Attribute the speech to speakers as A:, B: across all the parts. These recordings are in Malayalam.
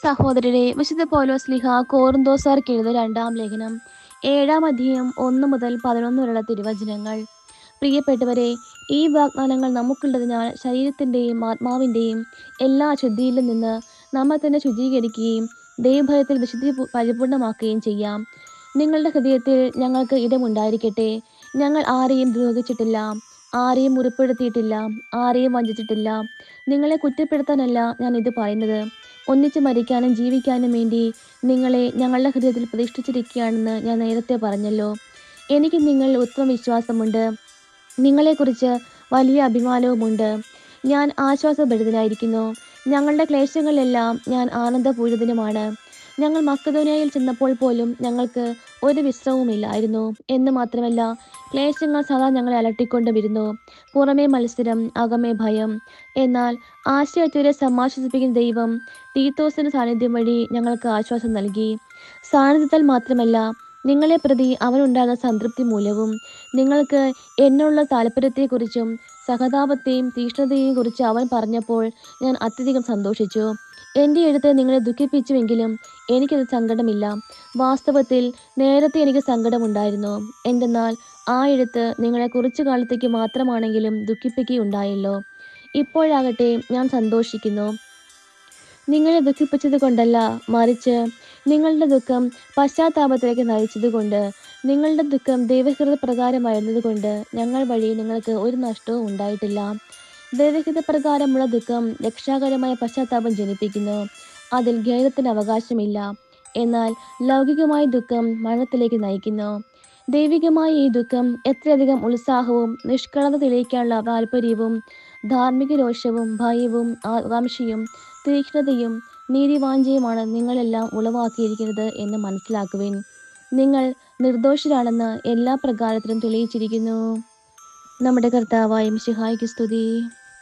A: സഹോദരരെ, വിശുദ്ധ പൗലോസ്ലീഹ കോറിന്തോസാർക്ക് എഴുതിയ 2-ാം ലേഖനം 7-ാം അധ്യായം 1 മുതൽ 11 വരെയുള്ള തിരുവചനങ്ങൾ. പ്രിയപ്പെട്ടവരെ, ഈ വാഗ്ദാനങ്ങൾ നമുക്കുള്ളതിനാൽ ശരീരത്തിൻ്റെയും ആത്മാവിൻ്റെയും എല്ലാ അശുദ്ധിയിലും നിന്ന് നമ്മെ തന്നെ ശുചീകരിക്കുകയും ദൈവഭയത്തിൽ വിശുദ്ധി പരിപൂർണമാക്കുകയും ചെയ്യാം. നിങ്ങളുടെ ഹൃദയത്തിൽ ഞങ്ങൾക്ക് ഇടമുണ്ടായിരിക്കട്ടെ. ഞങ്ങൾ ആരെയും ദ്രോഹിച്ചിട്ടില്ല, ആരെയും മുറിപ്പെടുത്തിയിട്ടില്ല, ആരെയും വഞ്ചിച്ചിട്ടില്ല. നിങ്ങളെ കുറ്റപ്പെടുത്താനല്ല ഞാൻ ഇത് പറയുന്നത്. ഒന്നിച്ച് മരിക്കാനും ജീവിക്കാനും വേണ്ടി നിങ്ങളെ ഞങ്ങളുടെ ഹൃദയത്തിൽ പ്രതിഷ്ഠിച്ചിരിക്കുകയാണെന്ന് ഞാൻ നേരത്തെ പറഞ്ഞല്ലോ. എനിക്ക് നിങ്ങളിൽ ഉത്തമ വിശ്വാസമുണ്ട്, നിങ്ങളെക്കുറിച്ച് വലിയ അഭിമാനവുമുണ്ട്. ഞാൻ ആശ്വാസഭരിതനായിരിക്കുന്നു. ഞങ്ങളുടെ ക്ലേശങ്ങളിലെല്ലാം ഞാൻ ആനന്ദപൂരിതനുമാണ്. ഞങ്ങൾ മക്കെദോന്യയിൽ ചെന്നപ്പോൾ പോലും ഞങ്ങൾക്ക് ഒരു വിശ്രമവുമില്ലായിരുന്നു എന്ന് മാത്രമല്ല, ക്ലേശങ്ങൾ സദാ ഞങ്ങളെ അലട്ടിക്കൊണ്ടുമിരുന്നു. പുറമേ മത്സരം, അകമേ ഭയം. എന്നാൽ ആശയറ്റവരെ സമാശ്വസിപ്പിക്കുന്ന ദൈവം തീത്തോസിന്റെ സാന്നിധ്യം വഴി ഞങ്ങൾക്ക് ആശ്വാസം നൽകി. സാന്നിധ്യത്താൽ മാത്രമല്ല, നിങ്ങളെ പ്രതി അവനുണ്ടാകുന്ന സംതൃപ്തി മൂലവും. നിങ്ങൾക്ക് എന്നുള്ള താല്പര്യത്തെക്കുറിച്ചും സഹതാപത്തെയും തീക്ഷ്ണതയെയും കുറിച്ച് അവൻ പറഞ്ഞപ്പോൾ ഞാൻ അത്യധികം സന്തോഷിച്ചു. എൻ്റെ എഴുത്ത് നിങ്ങളെ ദുഃഖിപ്പിച്ചുവെങ്കിലും എനിക്കത് സങ്കടമില്ല. വാസ്തവത്തിൽ നേരത്തെ എനിക്ക് സങ്കടമുണ്ടായിരുന്നു. എന്തെന്നാൽ ആ എഴുത്ത് നിങ്ങളെ കുറച്ചു കാലത്തേക്ക് മാത്രമാണെങ്കിലും ദുഃഖിപ്പിക്കുകയുണ്ടായല്ലോ. ഇപ്പോഴാകട്ടെ ഞാൻ സന്തോഷിക്കുന്നു. നിങ്ങളെ ദുഃഖിപ്പിച്ചത് കൊണ്ടല്ല, മറിച്ച് നിങ്ങളുടെ ദുഃഖം പശ്ചാത്താപത്തിലേക്ക് നയിച്ചതുകൊണ്ട്. നിങ്ങളുടെ ദുഃഖം ദൈവഹിത പ്രകാരമായിരുന്നതുകൊണ്ട് ഞങ്ങൾ വഴി നിങ്ങൾക്ക് ഒരു നഷ്ടവും ഉണ്ടായിട്ടില്ല. ദൈവഹിത പ്രകാരമുള്ള ദുഃഖം രക്ഷാകരമായ പശ്ചാത്താപം ജനിപ്പിക്കുന്നു. അതിൽ ഖേദത്തിന് അവകാശമില്ല. എന്നാൽ ലൗകികമായ ദുഃഖം മരണത്തിലേക്ക് നയിക്കുന്നു. ദൈവികമായ ഈ ദുഃഖം എത്രയധികം ഉത്സാഹവും നിഷ്കളങ്കത തെളിയിക്കാനുള്ള താല്പര്യവും ധാർമ്മിക രോഷവും ഭയവും ആകാംക്ഷയും തീക്ഷ്ണതയും നീതിവാഞ്ചയുമാണ് നിങ്ങളെല്ലാം ഉളവാക്കിയിരിക്കുന്നത് എന്ന് മനസ്സിലാക്കുവിൻ. നിങ്ങൾ നിർദോഷരാണെന്ന് എല്ലാ പ്രകാരത്തിലും തെളിയിച്ചിരിക്കുന്നു. നമ്മുടെ കർത്താവായ മിശിഹായ്ക്ക് സ്തുതി.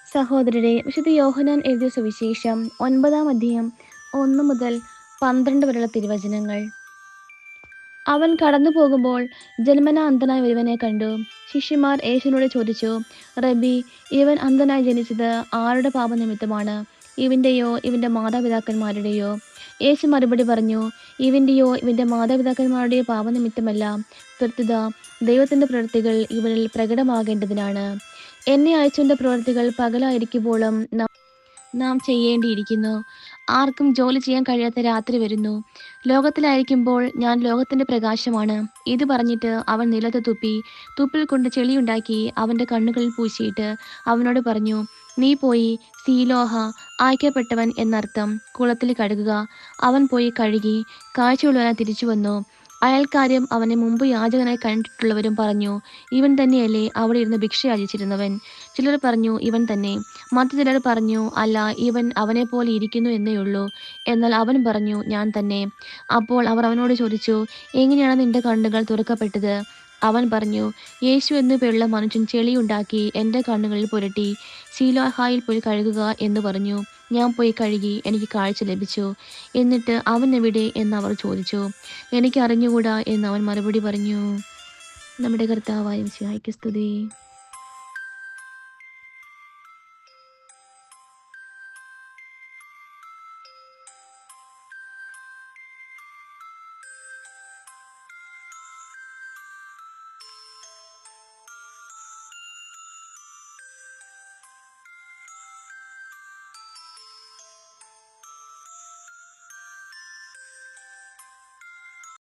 A: സഹോദരരെ, വിശുദ്ധ യോഹന്നാൻ എഴുതിയ സുവിശേഷം 9-ാം അധ്യായം 1 മുതൽ 12 വരെയുള്ള തിരുവചനങ്ങൾ. അവൻ കടന്നു പോകുമ്പോൾ ജന്മനാ അന്ധനായ ഒരുവനെ കണ്ടു. ശിഷ്യന്മാർ യേശുവിനോട് ചോദിച്ചു, റബ്ബി, ഇവൻ അന്ധനായി ജനിച്ചത് ആരുടെ പാപനിമിത്തമാണ്? ഇവൻ്റെയോ ഇവൻ്റെ മാതാപിതാക്കന്മാരുടെയോ? യേശു മറുപടി പറഞ്ഞു, ഇവൻ്റെയോ ഇവൻ്റെ മാതാപിതാക്കന്മാരുടെയോ പാപനിമിത്തമല്ല, പ്രത്യുത ദൈവത്തിൻ്റെ പ്രവൃത്തികൾ ഇവരിൽ പ്രകടമാകേണ്ടതിനാണ്. എന്നെ അയച്ചവൻ്റെ പ്രവൃത്തികൾ പകലായിരിക്കുമ്പോഴും നാം ചെയ്യേണ്ടിയിരിക്കുന്നു. ആർക്കും ജോലി ചെയ്യാൻ കഴിയാത്ത രാത്രി വരുന്നു. ലോകത്തിലായിരിക്കുമ്പോൾ ഞാൻ ലോകത്തിൻ്റെ പ്രകാശമാണ്. ഇത് പറഞ്ഞിട്ട് അവൻ നിലത്ത് തുപ്പി, തുപ്പിൽ കൊണ്ട് ചെളിയുണ്ടാക്കി അവൻ്റെ കണ്ണുകളിൽ പൂശിയിട്ട് അവനോട് പറഞ്ഞു, നീ പോയി സീലോഹ, അയക്കപ്പെട്ടവൻ എന്നർത്ഥം, കുളത്തിൽ കഴുകുക. അവൻ പോയി കഴുകി കാഴ്ചയുള്ളവനായി തിരിച്ചു വന്നു. അയൽക്കാരും അവനെ മുമ്പ് യാചകനായി കണ്ടിട്ടുള്ളവരും പറഞ്ഞു, ഇവൻ തന്നെയല്ലേ അവിടെ ഇരുന്ന് ഭിക്ഷ യാചിച്ചിരുന്നവൻ? ചിലർ പറഞ്ഞു, ഇവൻ തന്നെ. മറ്റു ചിലർ പറഞ്ഞു, അല്ല, ഇവൻ അവനെപ്പോലെ ഇരിക്കുന്നു എന്നേയുള്ളൂ. എന്നാൽ അവൻ പറഞ്ഞു, ഞാൻ തന്നെ. അപ്പോൾ അവർ അവനോട് ചോദിച്ചു, എങ്ങനെയാണ് നിന്റെ കണ്ണുകൾ തുറക്കപ്പെട്ടത്? അവൻ പറഞ്ഞു, യേശു എന്നു പേരുള്ള മനുഷ്യൻ ചെളിയുണ്ടാക്കി എൻ്റെ കണ്ണുകളിൽ പുരട്ടി, സീലോഹായിൽ പോയി കഴുകുക എന്ന് പറഞ്ഞു. ഞാൻ പോയി കഴുകി, എനിക്ക് കാഴ്ച ലഭിച്ചു. എന്നിട്ട് അവൻ എവിടെ എന്ന് അവർ ചോദിച്ചു. എനിക്ക് അറിഞ്ഞുകൂടാ എന്ന് അവൻ മറുപടി പറഞ്ഞു. നമ്മുടെ കർത്താവായ മിശിഹായ്ക്ക് സ്തുതി.